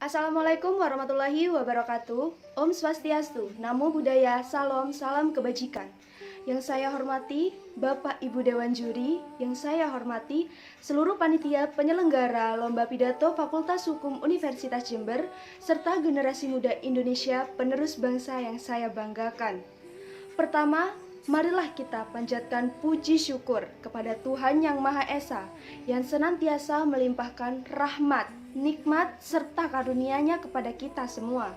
Assalamualaikum warahmatullahi wabarakatuh. Om Swastiastu, Namo Buddhaya, Salam, Salam Kebajikan. Yang saya hormati Bapak Ibu Dewan Juri, yang saya hormati seluruh panitia penyelenggara Lomba Pidato Fakultas Hukum Universitas Jember, serta generasi muda Indonesia penerus bangsa yang saya banggakan. Pertama, marilah kita panjatkan puji syukur kepada Tuhan Yang Maha Esa yang senantiasa melimpahkan rahmat, nikmat, serta karunia-Nya kepada kita semua.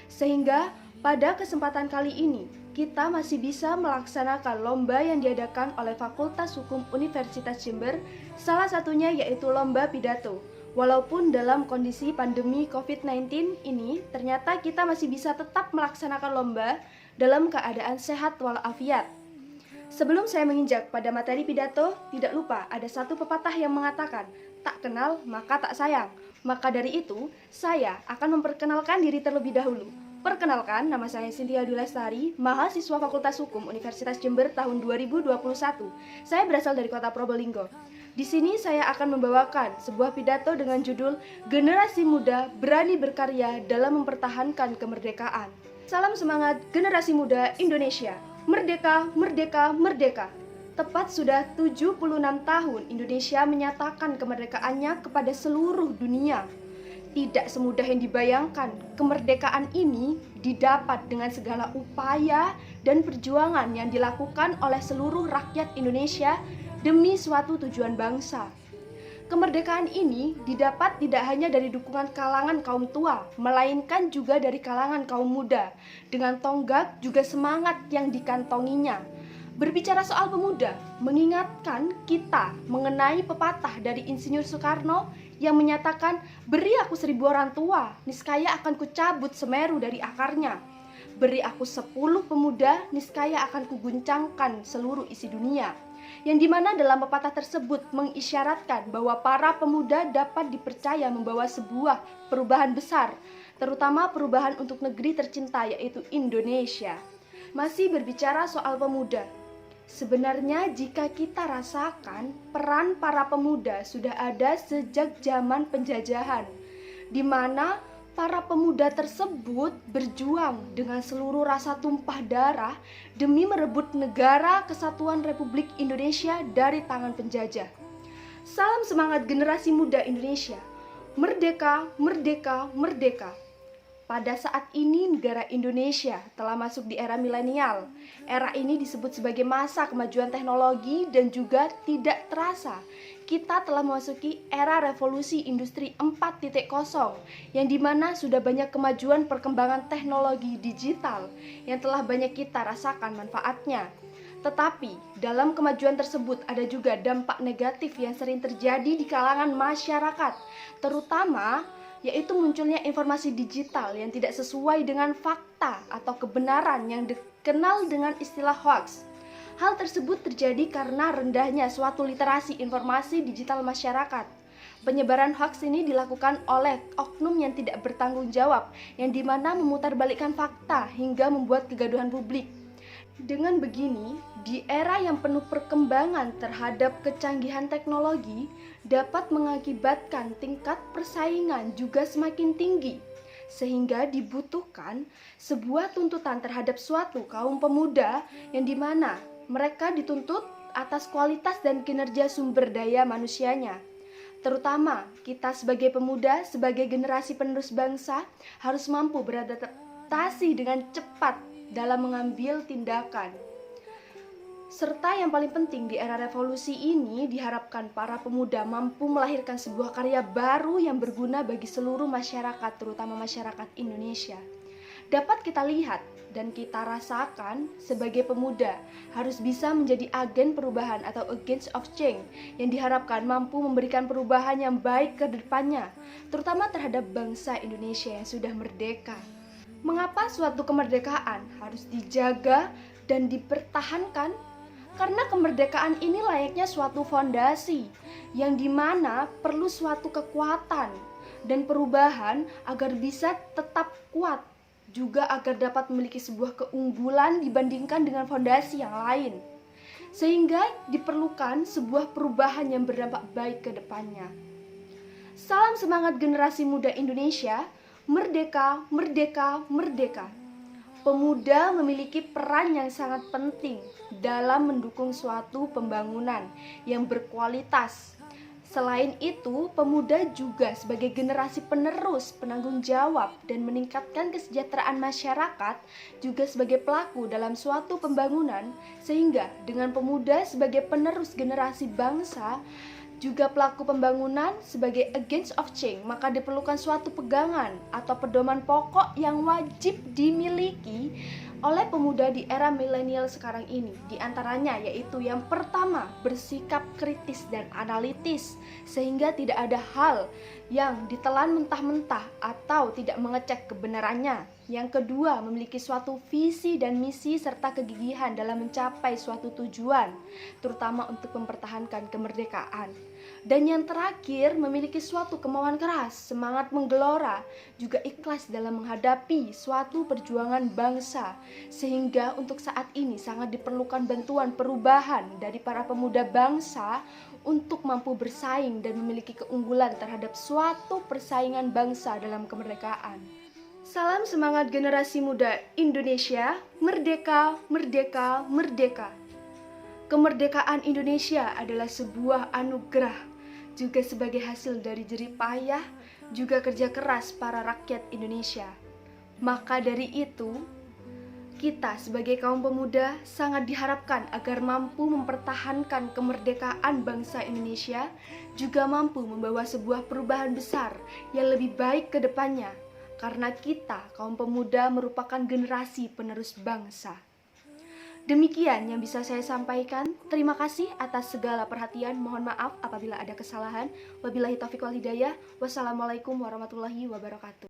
Sehingga pada kesempatan kali ini, kita masih bisa melaksanakan lomba yang diadakan oleh Fakultas Hukum Universitas Jember, salah satunya yaitu Lomba Pidato. Walaupun dalam kondisi pandemi COVID-19 ini, ternyata kita masih bisa tetap melaksanakan lomba dalam keadaan sehat walafiat. Sebelum saya menginjak pada materi pidato, tidak lupa ada satu pepatah yang mengatakan, tak kenal maka tak sayang. Maka dari itu, saya akan memperkenalkan diri terlebih dahulu. Perkenalkan, nama saya Cynthia Dwi Lestari, mahasiswa Fakultas Hukum Universitas Jember tahun 2021. Saya berasal dari kota Probolinggo. Di sini saya akan membawakan sebuah pidato dengan judul Generasi Muda Berani Berkarya dalam Mempertahankan Kemerdekaan. Salam semangat generasi muda Indonesia. Merdeka, merdeka, merdeka. Tepat sudah 76 tahun Indonesia menyatakan kemerdekaannya kepada seluruh dunia. Tidak semudah yang dibayangkan, kemerdekaan ini didapat dengan segala upaya dan perjuangan yang dilakukan oleh seluruh rakyat Indonesia demi suatu tujuan bangsa. Kemerdekaan ini didapat tidak hanya dari dukungan kalangan kaum tua, melainkan juga dari kalangan kaum muda, dengan tonggak juga semangat yang dikantonginya. Berbicara soal pemuda, mengingatkan kita mengenai pepatah dari Insinyur Soekarno yang menyatakan, beri aku 1000 orang tua, niscaya akan kucabut Semeru dari akarnya. Beri aku 10 pemuda, niscaya akan kuguncangkan seluruh isi dunia. Yang dimana dalam pepatah tersebut mengisyaratkan bahwa para pemuda dapat dipercaya membawa sebuah perubahan besar, terutama perubahan untuk negeri tercinta yaitu Indonesia. Masih berbicara soal pemuda, sebenarnya jika kita rasakan peran para pemuda sudah ada sejak zaman penjajahan, di mana para pemuda tersebut berjuang dengan seluruh rasa tumpah darah demi merebut negara kesatuan Republik Indonesia dari tangan penjajah. Salam semangat generasi muda Indonesia. Merdeka, merdeka, merdeka. Pada saat ini negara Indonesia telah masuk di era milenial. Era ini disebut sebagai masa kemajuan teknologi dan juga tidak terasa kita telah memasuki era revolusi industri 4.0 yang dimana sudah banyak kemajuan perkembangan teknologi digital yang telah banyak kita rasakan manfaatnya. Tetapi dalam kemajuan tersebut ada juga dampak negatif yang sering terjadi di kalangan masyarakat, terutama yaitu munculnya informasi digital yang tidak sesuai dengan fakta atau kebenaran yang dikenal dengan istilah hoax. Hal tersebut terjadi karena rendahnya suatu literasi informasi digital masyarakat. Penyebaran hoax ini dilakukan oleh oknum yang tidak bertanggung jawab, yang dimana memutarbalikkan fakta hingga membuat kegaduhan publik. Dengan begini, di era yang penuh perkembangan terhadap kecanggihan teknologi dapat mengakibatkan tingkat persaingan juga semakin tinggi, sehingga dibutuhkan sebuah tuntutan terhadap suatu kaum pemuda yang dimana mereka dituntut atas kualitas dan kinerja sumber daya manusianya. Terutama kita sebagai pemuda, sebagai generasi penerus bangsa harus mampu beradaptasi dengan cepat dalam mengambil tindakan. Serta yang paling penting di era revolusi ini diharapkan para pemuda mampu melahirkan sebuah karya baru yang berguna bagi seluruh masyarakat, terutama masyarakat Indonesia. Dapat kita lihat dan kita rasakan sebagai pemuda harus bisa menjadi agen perubahan atau agents of change yang diharapkan mampu memberikan perubahan yang baik ke depannya, terutama terhadap bangsa Indonesia yang sudah merdeka. Mengapa suatu kemerdekaan harus dijaga dan dipertahankan? Karena kemerdekaan ini layaknya suatu fondasi yang dimana perlu suatu kekuatan dan perubahan agar bisa tetap kuat, juga agar dapat memiliki sebuah keunggulan dibandingkan dengan fondasi yang lain. Sehingga diperlukan sebuah perubahan yang berdampak baik ke depannya. Salam semangat generasi muda Indonesia. Merdeka, merdeka, merdeka. Pemuda memiliki peran yang sangat penting dalam mendukung suatu pembangunan yang berkualitas. Selain itu, pemuda juga sebagai generasi penerus, penanggung jawab, dan meningkatkan kesejahteraan masyarakat, juga sebagai pelaku dalam suatu pembangunan, sehingga dengan pemuda sebagai penerus generasi bangsa, juga pelaku pembangunan sebagai agents of change, maka diperlukan suatu pegangan atau pedoman pokok yang wajib dimiliki oleh pemuda di era milenial sekarang ini. Di antaranya yaitu yang pertama, bersikap kritis dan analitis sehingga tidak ada hal yang ditelan mentah-mentah atau tidak mengecek kebenarannya. Yang kedua, memiliki suatu visi dan misi serta kegigihan dalam mencapai suatu tujuan, terutama untuk mempertahankan kemerdekaan. Dan yang terakhir, memiliki suatu kemauan keras, semangat menggelora, juga ikhlas dalam menghadapi suatu perjuangan bangsa. Sehingga untuk saat ini sangat diperlukan bantuan perubahan dari para pemuda bangsa untuk mampu bersaing dan memiliki keunggulan terhadap suatu persaingan bangsa dalam kemerdekaan. Salam semangat generasi muda Indonesia, merdeka, merdeka, merdeka. Kemerdekaan Indonesia adalah sebuah anugerah, juga sebagai hasil dari jerih payah, juga kerja keras para rakyat Indonesia. Maka dari itu, kita sebagai kaum pemuda sangat diharapkan agar mampu mempertahankan kemerdekaan bangsa Indonesia, juga mampu membawa sebuah perubahan besar yang lebih baik ke depannya. Karena kita, kaum pemuda, merupakan generasi penerus bangsa. Demikian yang bisa saya sampaikan. Terima kasih atas segala perhatian. Mohon maaf apabila ada kesalahan. Wabillahi taufiq wal hidayah. Wassalamualaikum warahmatullahi wabarakatuh.